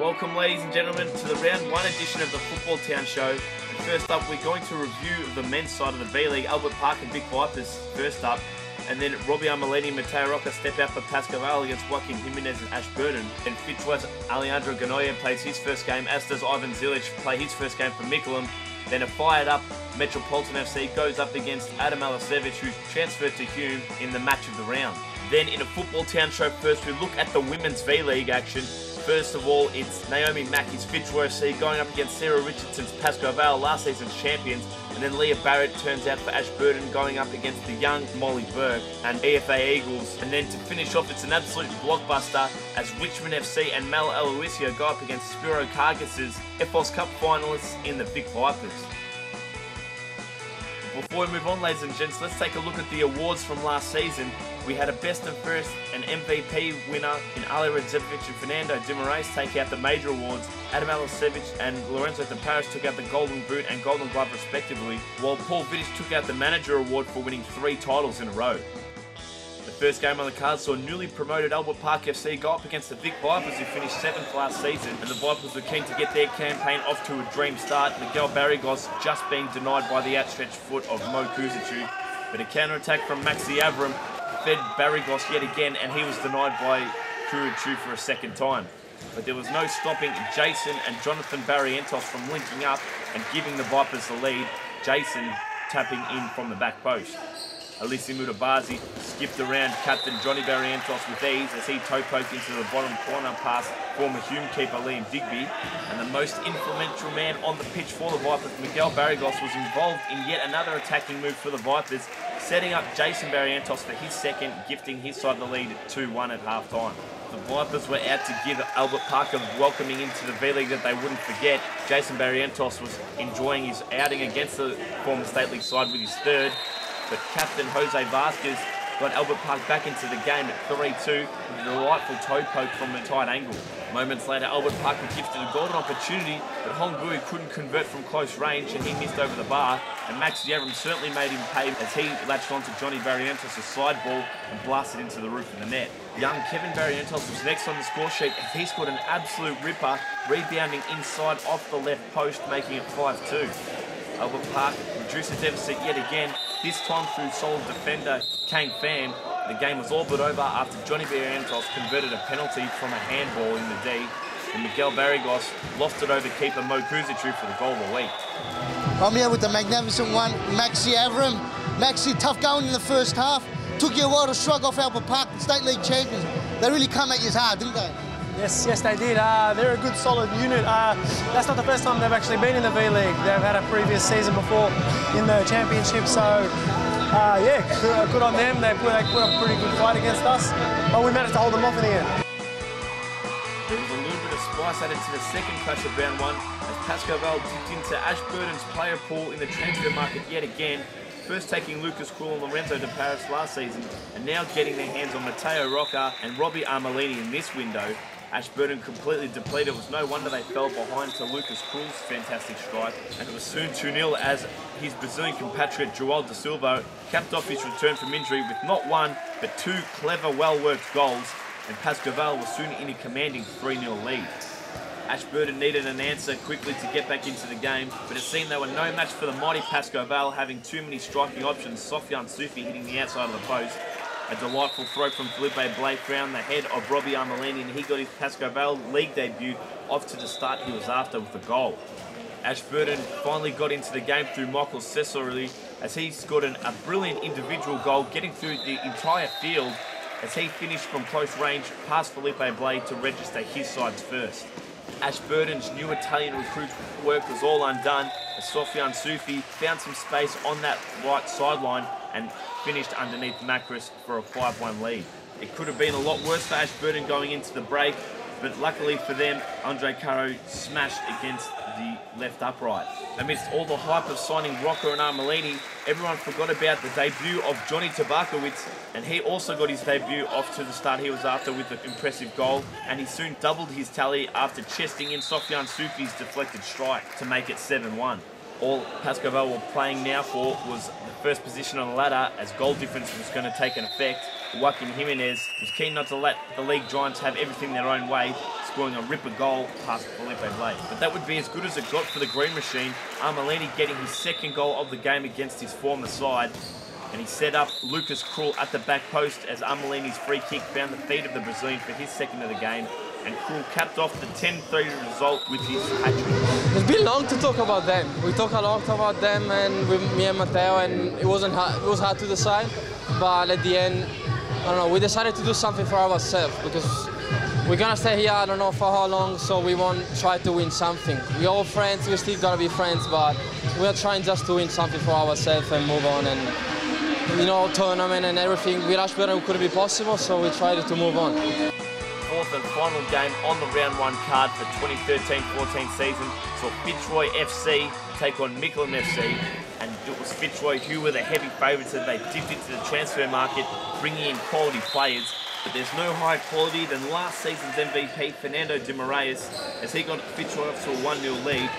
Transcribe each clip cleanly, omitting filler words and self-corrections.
Welcome, ladies and gentlemen, to the round one edition of the Football Town Show. First up, we're going to review the men's side of the B-League. Albert Park and Vic Vipers first up. And then Robbie Armelini and Mateo Roca step out for Pascoval against Joaquin Jimenez and Ashburton. And Fitzroy's Alejandro Ganoya plays his first game, as does Ivan Zilic play his first game for Mickleham. Then a fired up Metropolitan FC goes up against Adam Alasevic, who's transferred to Hume in the match of the round. Then in a Football Town Show first, we look at the women's V-League action. First of all, it's Naomi Mackey's Fitzroy FC going up against Sarah Richardson's Pascoval, last season's champions. And then Leah Barrett turns out for Ashburton going up against the young Molly Burke and EFA Eagles. And then to finish off, it's an absolute blockbuster as Richmond FC and Mal Aloisio go up against Spiro Cargiss's FOS Cup finalists in the Vic Vipers. Before we move on, ladies and gents, let's take a look at the awards from last season. We had a best and first and MVP winner in Ali Redzevic and Fernando De Moraes take out the major awards. Adam Alasevic and Lorenzo De Paris took out the Golden Boot and Golden Glove respectively, while Paul Vidic took out the manager award for winning 3 titles in a row. The first game on the card saw newly promoted Albert Park FC go up against the Vic Vipers, who finished 7th last season, and the Vipers were keen to get their campaign off to a dream start. Miguel Barrigos just being denied by the outstretched foot of Mo Kuzicu, but a counter-attack from Maxi Avram fed Barrigos yet again, and he was denied by Kuzicu for a second time. But there was no stopping Jason and Jonathan Barrientos from linking up and giving the Vipers the lead, Jason tapping in from the back post. Alessi Mutabazi skipped around captain Johnny Barrientos with ease as he toe-poked into the bottom corner past former Hume keeper Liam Digby, and the most influential man on the pitch for the Vipers, Miguel Barrigos, was involved in yet another attacking move for the Vipers, setting up Jason Barrientos for his second, gifting his side the lead at 2-1 at half-time. The Vipers were out to give Albert Park a welcoming into the V-League that they wouldn't forget. Jason Barrientos was enjoying his outing against the former State League side with his third, but captain Jose Vasquez got Albert Park back into the game at 3-2 with a delightful toe poke from a tight angle. Moments later, Albert Park was gifted a golden opportunity, but Hongbui couldn't convert from close range and he missed over the bar, and Max Yavrum certainly made him pay as he latched onto Johnny Barrientos' side ball and blasted into the roof of the net. Young Kevin Barrientos was next on the score sheet as he scored an absolute ripper, rebounding inside off the left post, making it 5-2. Albert Park reduced the deficit yet again, this time through solid defender Kang Fan. The game was all but over after Johnny Barrientos converted a penalty from a handball in the D, and Miguel Barrigos lofted over keeper Mo Kuzicu for the goal of the week. I'm here with the magnificent one, Maxi Avram. Maxi, tough going in the first half. Took you a while to shrug off Albert Park, the State League champions. They really come at you hard, didn't they? Yes, they did. They're a good, solid unit. That's not the first time they've actually been in the V-League. They've had a previous season before in the Championship, so yeah, good on them. They put up a pretty good fight against us, but we managed to hold them off in the end. There was a little bit of spice added to the second clash of round one as Pascoval dipped into Ashburton's player pool in the transfer market yet again, first taking Lucas Krul and Lorenzo De Paris last season, and now getting their hands on Mateo Roca and Robbie Armelini in this window. Ashburton completely depleted. It was no wonder they fell behind to Lucas Krul's fantastic strike, and it was soon 2-0 as his Brazilian compatriot João da Silva capped off his return from injury with not one but 2 clever, well-worked goals, and Pascoval was soon in a commanding 3-0 lead. Ashburton needed an answer quickly to get back into the game, but it seemed they were no match for the mighty Pascoval, having too many striking options. Sofiane Soufi hitting the outside of the post. A delightful throw from Felipe Blake found the head of Robbie Armelini, and he got his Pascoval league debut off to the start he was after with a goal. Ashburton finally got into the game through Michael Cesarelli as he scored a brilliant individual goal, getting through the entire field as he finished from close range past Felipe Blake to register his side's first. Ashburton's new Italian recruit's work was all undone as Sofiane Soufi found some space on that right sideline and finished underneath Macris for a 5-1 lead. It could have been a lot worse for Ashburton going into the break, but luckily for them, Andre Caro smashed against the left upright. Amidst all the hype of signing Roca and Armelini, everyone forgot about the debut of Johnny Tabakowicz, and he also got his debut off to the start he was after with an impressive goal, and he soon doubled his tally after chesting in Sofiane Soufi's deflected strike to make it 7-1. All Pascoval were playing now for was the first position on the ladder as goal difference was going to take an effect, Joaquin Jimenez was keen not to let the league giants have everything their own way, scoring a ripper goal past Felipe Blade. But that would be as good as it got for the Green Machine, Armelini getting his second goal of the game against his former side. And he set up Lucas Krul at the back post as Armelini's free kick found the feet of the Brazilian for his second of the game. And Krul capped off the 10-3 result with his hat-trick. It's been long to talk about them. We talk a lot about them, and with me and Mateo, and it was hard to decide. But at the end, I don't know, we decided to do something for ourselves because we're gonna stay here, I don't know for how long, so we won't try to win something. We're all friends, we still gotta be friends, but we're trying just to win something for ourselves and move on. And you know, tournament and everything, we rushed better, it couldn't be possible, so we tried to move on. Fourth and final game on the round one card for 2013-14 season saw Fitzroy FC take on Micklem FC, and it was Fitzroy who were the heavy favourites as they dipped into the transfer market, bringing in quality players. But there's no higher quality than last season's MVP Fernando De Moraes as he got Fitzroy up to a 1-0 lead,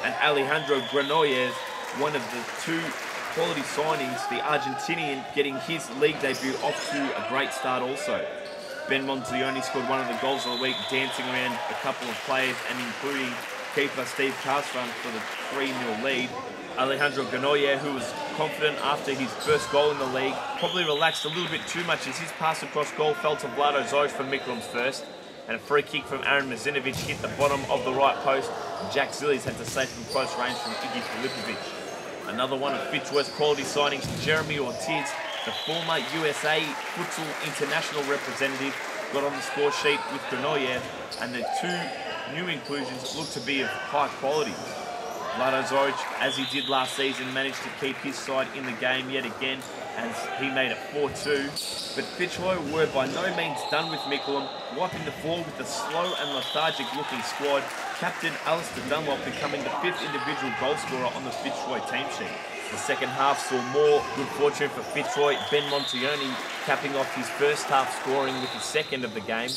and Alejandro Granollers, one of the two quality signings, the Argentinian getting his league debut off to a great start also. Ben Montioni scored one of the goals of the week, dancing around a couple of players and including keeper Steve Carsfront for the 3-0 lead. Alejandro Granollers, who was confident after his first goal in the league, probably relaxed a little bit too much as his pass across goal fell to Vlado Zoric for Miklem's first, and a free kick from Aaron Mazinovic hit the bottom of the right post, and Jack Zillies had to save from close range from Iggy Filipovic. Another one of Fitzroy's quality signings, Jeremy Ortiz, the former USA Futsal international representative, got on the score sheet with Granollers, and the two new inclusions look to be of high quality. Vlado Zoric, as he did last season, managed to keep his side in the game yet again as he made it 4-2. But Fitzroy were by no means done with Micklem, wiping the floor with a slow and lethargic looking squad, captain Alistair Dunlop becoming the 5th individual goal scorer on the Fitzroy team sheet. The second half saw more good fortune for Fitzroy, Ben Montioni capping off his first half scoring with his second of the game.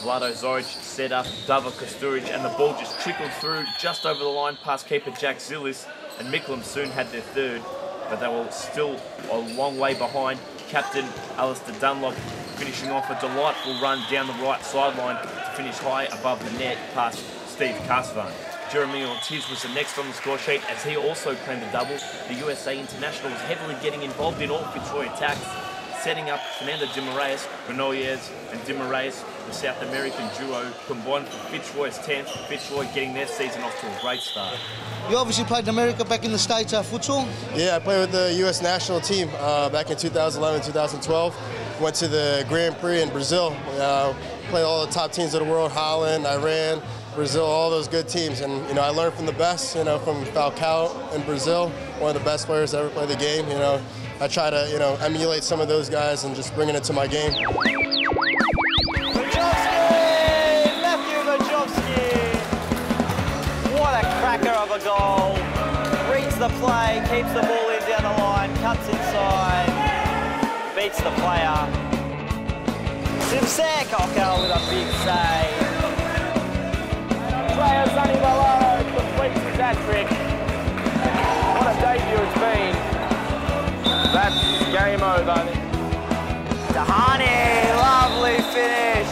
Vlado Zoric set up Dava Kosturic and the ball just trickled through just over the line past keeper Jack Zillis, and Micklem soon had their third, but they were still a long way behind. Captain Alistair Dunlop finishing off a delightful run down the right sideline to finish high above the net past Steve Carsvan. Jeremy Ortiz was the next on the score sheet as he also claimed a double. The USA international was heavily getting involved in all Fitzroy attacks, setting up Fernando De Moraes, Granollers and De Moraes, the South American duo, combined for Fitzroy's 10th, Fitzroy getting their season off to a great start. You obviously played in America, back in the States, futsal? Yeah, I played with the U.S. national team back in 2011, 2012. Went to the Grand Prix in Brazil. Played all the top teams of the world, Holland, Iran, Brazil, all those good teams. And, you know, I learned from the best, you know, from Falcao in Brazil, one of the best players to ever play the game, you know. I try to, you know, emulate some of those guys and just bring it into my game. What a cracker of a goal. Reads the play, keeps the ball in down the line, cuts inside, beats the player. Simsek Okel with a big save. Player Sonny Valado completes his hat-trick. What a debut it's been. That's game over. Dahani, lovely finish.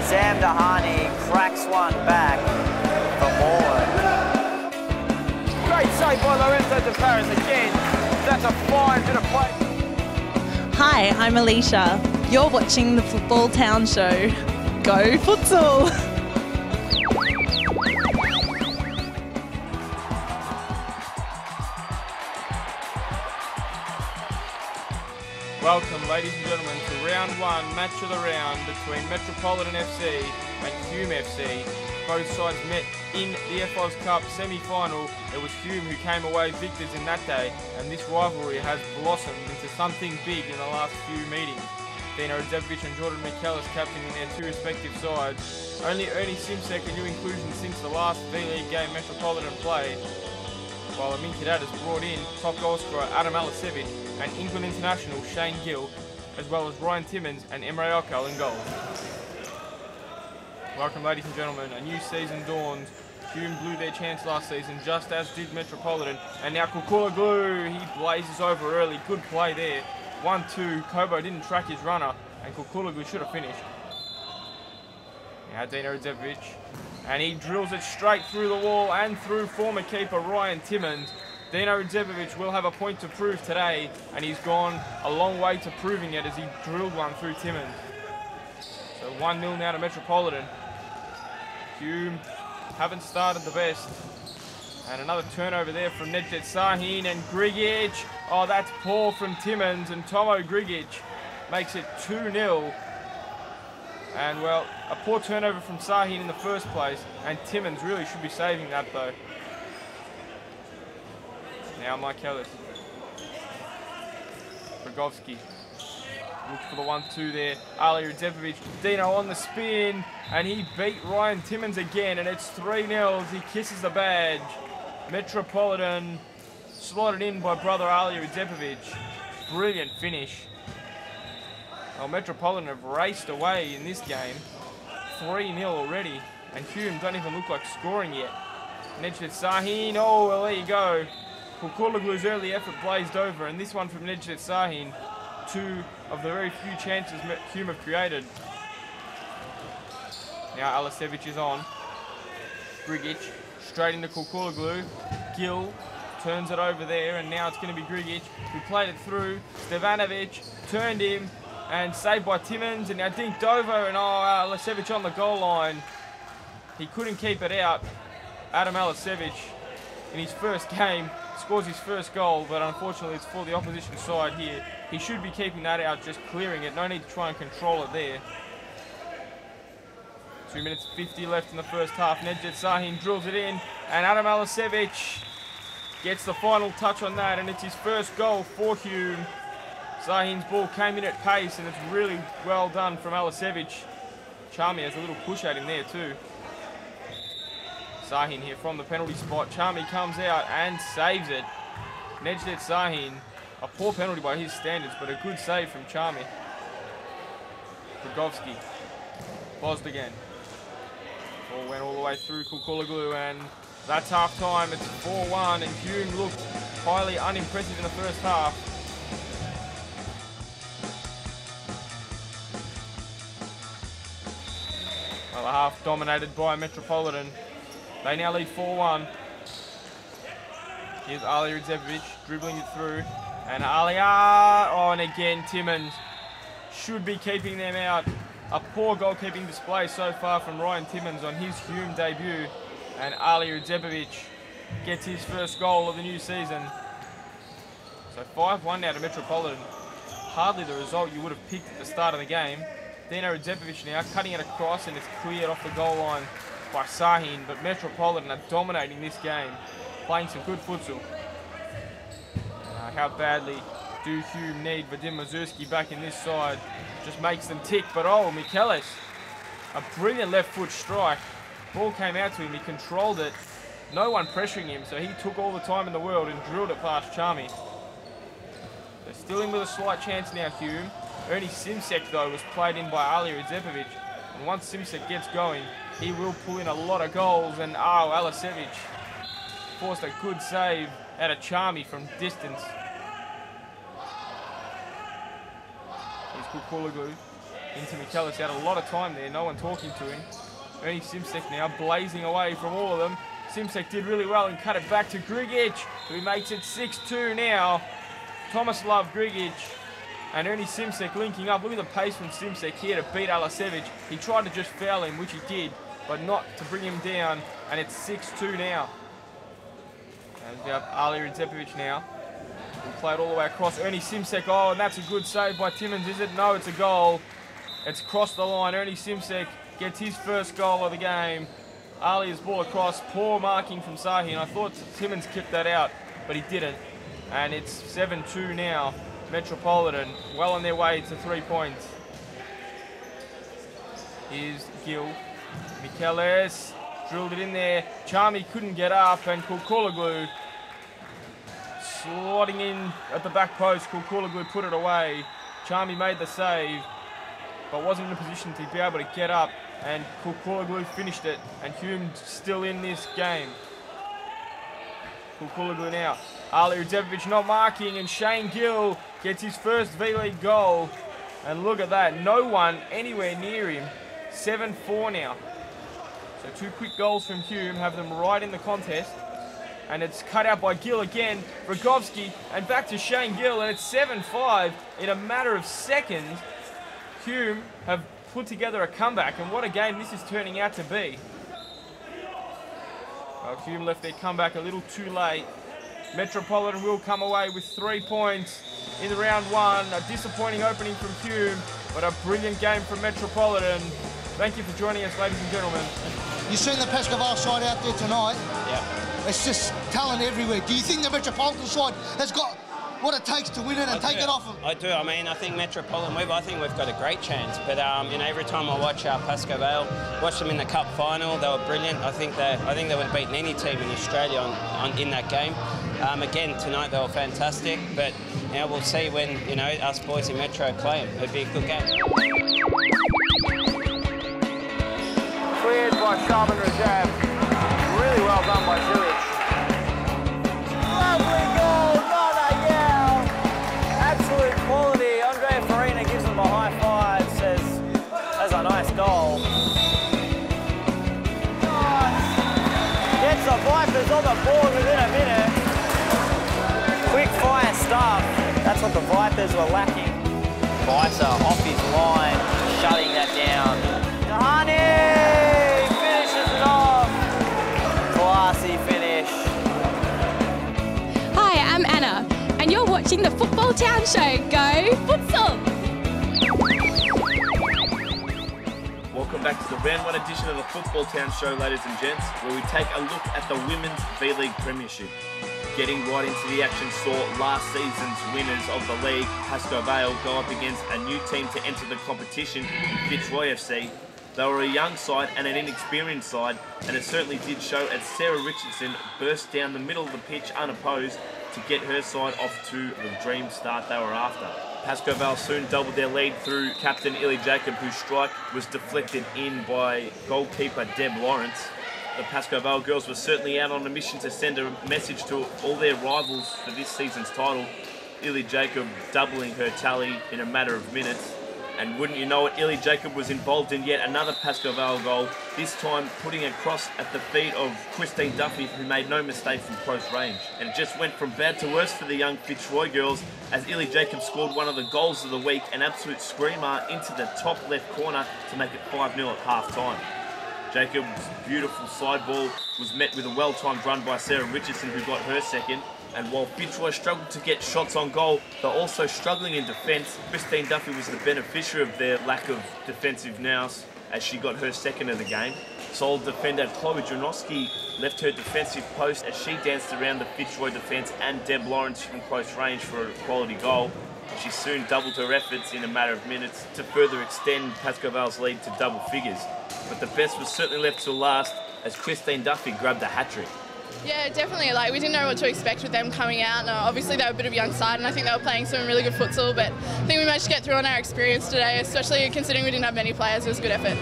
Sam Dahani cracks one back for more. Great save by Lorenzo de Paris again. That's a fine bit of play. Hi, I'm Alicia. You're watching the Football Town Show. Go Futsal! Welcome, ladies and gentlemen, to round one match of the round between Metropolitan FC and Hume FC. Both sides met in the FOS Cup semi-final. It was Hume who came away victors in that day, and this rivalry has blossomed into something big in the last few meetings. Dino Radzevic and Jordan McKellis captaining their two respective sides. Only Ernie Simsek, a new inclusion since the last V-League game Metropolitan played, while Amin Kadat has brought in top goal scorer Adam Alisevic and England international Shane Gill, as well as Ryan Timmins and Emre Okal in goal. Welcome, ladies and gentlemen. A new season dawns. Hume blew their chance last season, just as did Metropolitan, and now Kukula Glue, he blazes over early. Good play there. 1-2. Kobo didn't track his runner, and Kukuloglu should have finished. Now Dino Udzepovic, and he drills it straight through the wall and through former keeper Ryan Timmins. Dino Udzepovic will have a point to prove today, and he's gone a long way to proving it as he drilled one through Timmins. So 1-0 now to Metropolitan. Hume haven't started the best. And another turnover there from Nedjet Sahin and Grigic. Oh, that's poor from Timmins, and Tomo Grigic makes it 2-0. And well, a poor turnover from Sahin in the first place, and Timmins really should be saving that though. Now Mike Ellis. Rogovski looks for the 1-2 there. Ali Udzepovic, Dino on the spin, and he beat Ryan Timmins again, and it's 3-0 as he kisses the badge. Metropolitan slotted in by brother Ali Udzepovic. Brilliant finish. Well, Metropolitan have raced away in this game. 3-0 already, and Hume don't even look like scoring yet. Nedjet Sahin, oh, well, there you go. Kukuloglu's early effort blazed over, and this one from Nedjet Sahin, 2 of the very few chances Hume have created. Now Alasevic is on. Grigic, straight into Kukuloglu. Gill turns it over there, and now it's going to be Grigic, who played it through. Stevanovic turned him, and saved by Timmins, and now dinked over, and Alasevic on the goal line. He couldn't keep it out. Adam Alasevic, in his first game, scores his first goal, but unfortunately it's for the opposition side here. He should be keeping that out, just clearing it. No need to try and control it there. 2 minutes 50 left in the first half. Nedjet Sahin drills it in, and Adam Alasevic gets the final touch on that, and it's his first goal for Hume. Sahin's ball came in at pace, and it's really well done from Alasevic. Charmy has a little push at him there too. Sahin here from the penalty spot. Charmy comes out and saves it. Nedjet Sahin, a poor penalty by his standards, but a good save from Charmy. Rogovski, paused again. Ball went all the way through Kukuloglu, and that's half time. It's 4-1, and Hume looked highly unimpressive in the first half. Well, a half dominated by Metropolitan. They now lead 4-1. Here's Ali Udzepovic dribbling it through. And and again Timmins should be keeping them out. A poor goalkeeping display so far from Ryan Timmins on his Hume debut. And Ali Udzepovic gets his first goal of the new season. So 5-1 now to Metropolitan. Hardly the result you would have picked at the start of the game. Dino Udzepovic now cutting it across, and it's cleared off the goal line by Sahin, but Metropolitan are dominating this game, playing some good futsal. How badly do Hume need Vadim Mazurski back in this side? Just makes them tick, but oh, Michelis, a brilliant left foot strike. Ball came out to him, he controlled it, no one pressuring him, so he took all the time in the world and drilled it past Charmy. They're still in with a slight chance now, Hume. Ernie Simsek, though, was played in by Ali Udzepovic, and once Simsek gets going, he will pull in a lot of goals, and Alasevic forced a good save out of Charmy from distance. Here's Kukuloglu into Michelis, had a lot of time there, no one talking to him. Ernie Simsek now blazing away from all of them. Simsek did really well and cut it back to Grigic, who makes it 6-2 now. Tomislav Grigic and Ernie Simsek linking up. Look at the pace from Simsek here to beat Alasevic. He tried to just foul him, which he did, but not to bring him down, and it's 6-2 now. And we have Ali Udzepovic now. We'll play it all the way across. Ernie Simsek, oh, and that's a good save by Timmins, is it? No, it's a goal. It's crossed the line. Ernie Simsek gets his first goal of the game. Ali's ball across, poor marking from Sahin. I thought Timmins kicked that out, but he didn't. And it's 7-2 now. Metropolitan well on their way to 3 points. Here's Gill. Michelis drilled it in there. Charmy couldn't get up, and Kukuloglu slotting in at the back post. Kukuloglu put it away. Charmy made the save, but wasn't in a position to be able to get up, and Kukuloglu finished it, and Hume still in this game. Kukuloglu now. Ali Udzevic not marking, and Shane Gill gets his first V-League goal. And look at that, no one anywhere near him. 7-4 now. So 2 quick goals from Hume have them right in the contest. And it's cut out by Gill again. Rogovski, and back to Shane Gill, and it's 7-5 in a matter of seconds. Hume have put together a comeback, and what a game this is turning out to be. Well, Hume left their comeback a little too late. Metropolitan will come away with 3 points in round 1. A disappointing opening from Hume, but a brilliant game from Metropolitan. Thank you for joining us, ladies and gentlemen. You've seen the Pascoe side out there tonight. Yeah. It's just talent everywhere. Do you think the Metropolitan side has got what it takes to win it and take it off them? I do. I mean, I think Metropolitan, I think we've got a great chance. But you know, every time I watch Pascoe Vale, watch them in the cup final, they were brilliant. I think they would have beaten any team in Australia in that game. Again, tonight they were fantastic. But you know, we'll see when us boys in Metro play them. It'll be a good game. Cleared by Sharman Rajab. Really well done by Zilic. Lovely goal, not a yell. Absolute quality. Andrea Farina gives them a high five, says, that's a nice goal. Gets the Vipers on the board within a minute. Quick fire stuff. That's what the Vipers were lacking. Visa off his line, shutting that down. Nahani finishes it off. Classy finish. Hi, I'm Anna, and you're watching the Football Town Show. Go Futsal! Welcome back to the round 1 edition of the Football Town Show, ladies and gents, where we take a look at the Women's V-League Premiership. Getting right into the action saw last season's winners of the league, Pascoe Vale, go up against a new team to enter the competition in Fitzroy FC. They were a young side and an inexperienced side, and it certainly did show as Sarah Richardson burst down the middle of the pitch unopposed to get her side off to the dream start they were after. Pascoe Vale soon doubled their lead through captain Illy Jacob, whose strike was deflected in by goalkeeper Deb Lawrence. The Pascoe Vale girls were certainly out on a mission to send a message to all their rivals for this season's title. Illy Jacob doubling her tally in a matter of minutes. And wouldn't you know it, Illy Jacob was involved in yet another Pascoe Vale goal, this time putting a cross at the feet of Christine Duffy, who made no mistake from close range. And it just went from bad to worse for the young Fitzroy girls, as Illy Jacob scored one of the goals of the week, an absolute screamer into the top left corner to make it 5-0 at half-time. Jacob's beautiful side ball was met with a well-timed run by Sarah Richardson, who got her second. And while Fitzroy struggled to get shots on goal, they're also struggling in defence. Christine Duffy was the beneficiary of their lack of defensive nous, as she got her second of the game. Sole defender Chloe Janowski left her defensive post as she danced around the Fitzroy defence and Deb Lawrence from close range for a quality goal. She soon doubled her efforts in a matter of minutes to further extend Pascoe Vale's lead to double figures. But the best was certainly left till last, as Christine Duffy grabbed a hat-trick. Yeah, definitely. Like, we didn't know what to expect with them coming out. Obviously, they were a bit of a young side, and I think they were playing some really good futsal. But I think we managed to get through on our experience today, especially considering we didn't have many players. It was a good effort.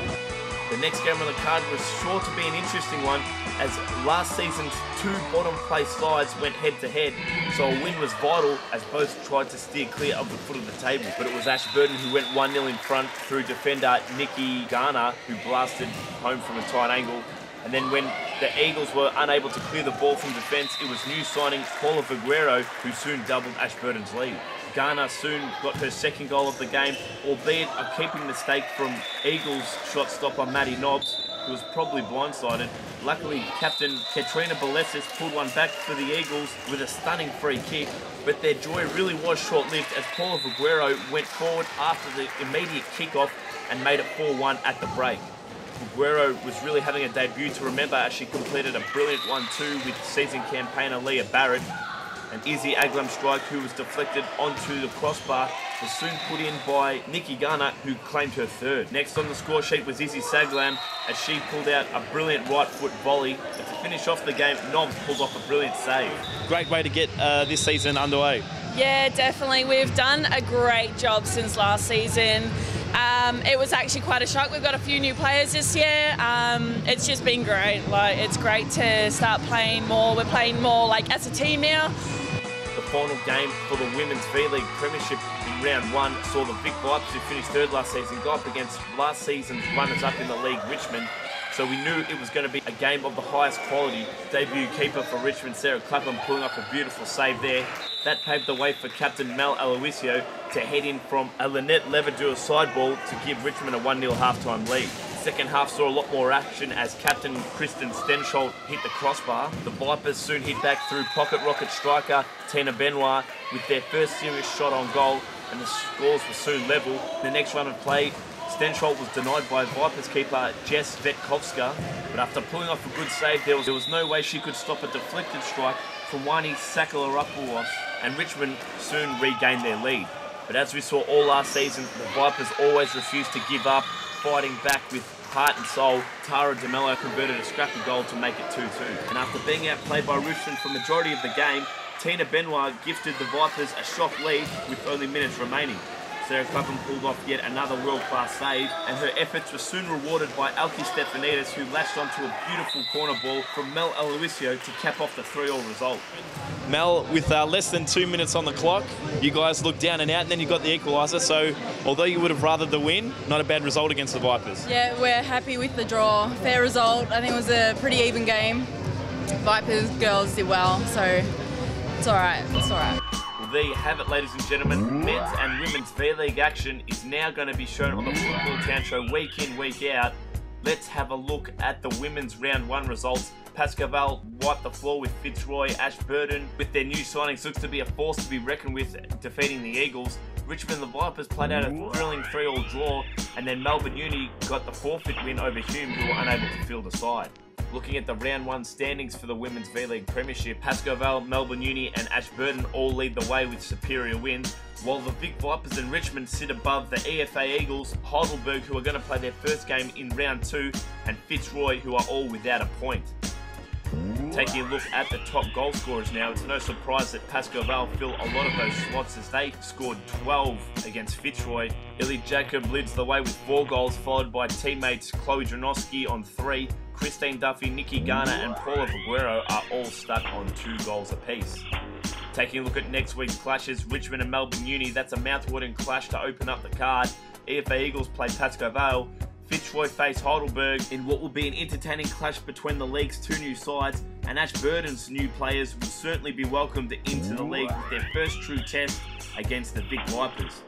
The next game on the card was sure to be an interesting one, as last season's 2 bottom-place sides went head-to-head, so a win was vital as both tried to steer clear of the foot of the table. But it was Ashburton who went 1-0 in front through defender Nikki Garner, who blasted home from a tight angle. And then when the Eagles were unable to clear the ball from defence, it was new signing Paula Viguero who soon doubled Ashburton's lead. Garner soon got her second goal of the game, albeit a keeping mistake from Eagles shot stopper Maddie Nobbs, who was probably blindsided. Luckily, captain Katrina Balesis pulled one back for the Eagles with a stunning free kick, but their joy really was short-lived as Paula Viguero went forward after the immediate kick-off and made it 4-1 at the break. Viguero was really having a debut to remember as she completed a brilliant 1-2 with season campaigner Leah Barrett. An Izzy Aglam strike, who was deflected onto the crossbar, was soon put in by Nikki Garner, who claimed her third. Next on the score sheet was Izzy Saglam as she pulled out a brilliant right foot volley. But to finish off the game, Nobbs pulled off a brilliant save. Great way to get this season underway. Yeah, definitely. We've done a great job since last season. It was actually quite a shock. We've got a few new players this year. It's just been great. Like, it's great to start playing more. We're playing more like as a team now. The final game for the Women's V-League Premiership in round 1 saw the Vic Vipers, who finished 3rd last season, go up against last season's runners-up in the league, Richmond. So we knew it was going to be a game of the highest quality. Debut keeper for Richmond, Sarah Clapham, pulling up a beautiful save there. That paved the way for captain Mel Aloisio to head in from a Lynette Leverdur sideball to give Richmond a 1-0 halftime lead. Second half saw a lot more action as captain Kristen Stensholt hit the crossbar. The Vipers soon hit back through pocket rocket striker Tina Benoit with their first serious shot on goal, and the scores were soon level. The next run of play, Stensholt was denied by Vipers keeper Jess Vetkovska, but after pulling off a good save, there was no way she could stop a deflected strike from Wani Sakalaropoulos, and Richmond soon regained their lead. But as we saw all last season, the Vipers always refused to give up, fighting back with heart and soul. Tara DeMello converted a scrappy goal to make it 2-2. And after being outplayed by Richmond for the majority of the game, Tina Benoit gifted the Vipers a shock lead with only minutes remaining. Sarah Clapham pulled off yet another world-class save, and her efforts were soon rewarded by Alki Stefanidis, who latched onto a beautiful corner ball from Mel Aloisio to cap off the 3-3 result. Mel, with less than 2 minutes on the clock, you guys looked down and out, and then you got the equaliser. So, although you would have rathered the win, not a bad result against the Vipers. Yeah, we're happy with the draw. Fair result. I think it was a pretty even game. Vipers girls did well, so it's all right. It's all right. Well, there you have it, ladies and gentlemen. Men's and women's V-League action is now going to be shown on the Futbol Town Show week in, week out. Let's have a look at the women's round 1 results. Pascoval wiped the floor with Fitzroy. Ashburton, with their new signings, looks to be a force to be reckoned with, defeating the Eagles. Richmond, the Vipers, played out a thrilling 3-3 draw, and then Melbourne Uni got the forfeit win over Hume, who were unable to field a side. Looking at the round 1 standings for the Women's V-League Premiership, Pascoval, Melbourne Uni and Ashburton all lead the way with superior wins, while the Vic Vipers and Richmond sit above the EFA Eagles, Heidelberg, who are going to play their first game in round 2, and Fitzroy, who are all without a point. Taking a look at the top goal scorers now, it's no surprise that Pascoval fill a lot of those slots as they scored 12 against Fitzroy. Illy Jacob leads the way with 4 goals, followed by teammates Chloe Dranoski on 3. Christine Duffy, Nikki Garner and Paula Vaguero are all stuck on 2 goals apiece. Taking a look at next week's clashes, Richmond and Melbourne Uni, that's a mouth-watering clash to open up the card. EFA Eagles play Pascoval. Fitzroy face Heidelberg in what will be an entertaining clash between the league's 2 new sides, and Ashburton's new players will certainly be welcomed into the league with their first true test against the Vic Vipers.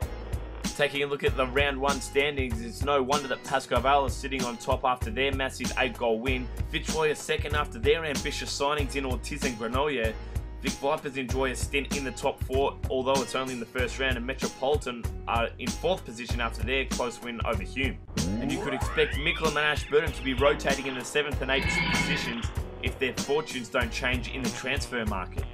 Taking a look at the round 1 standings, it's no wonder that Pascoval is sitting on top after their massive 8-goal win. Fitzroy is second after their ambitious signings in Ortiz and Granollers. Vic Vipers enjoy a stint in the top 4, although it's only in the first round, and Metropolitan are in 4th position after their close win over Hume. And you could expect Mickleham and Ashburton to be rotating in the 7th and 8th positions if their fortunes don't change in the transfer market.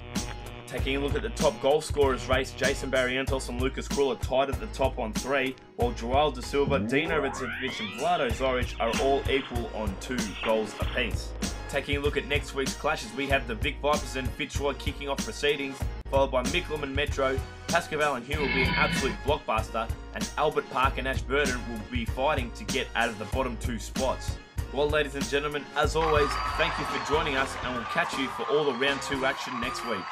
Taking a look at the top goal scorers race, Jason Barrientos and Lucas Krull are tied at the top on 3, while Joel De Silva, Dino Radzevic and Vlado Zoric are all equal on 2 goals apiece. Taking a look at next week's clashes, we have the Vic Vipers and Fitzroy kicking off proceedings, followed by Mickleham and Metro. Pascoval and Hume will be an absolute blockbuster, and Albert Park and Ashburton will be fighting to get out of the bottom 2 spots. Well, ladies and gentlemen, as always, thank you for joining us, and we'll catch you for all the round 2 action next week.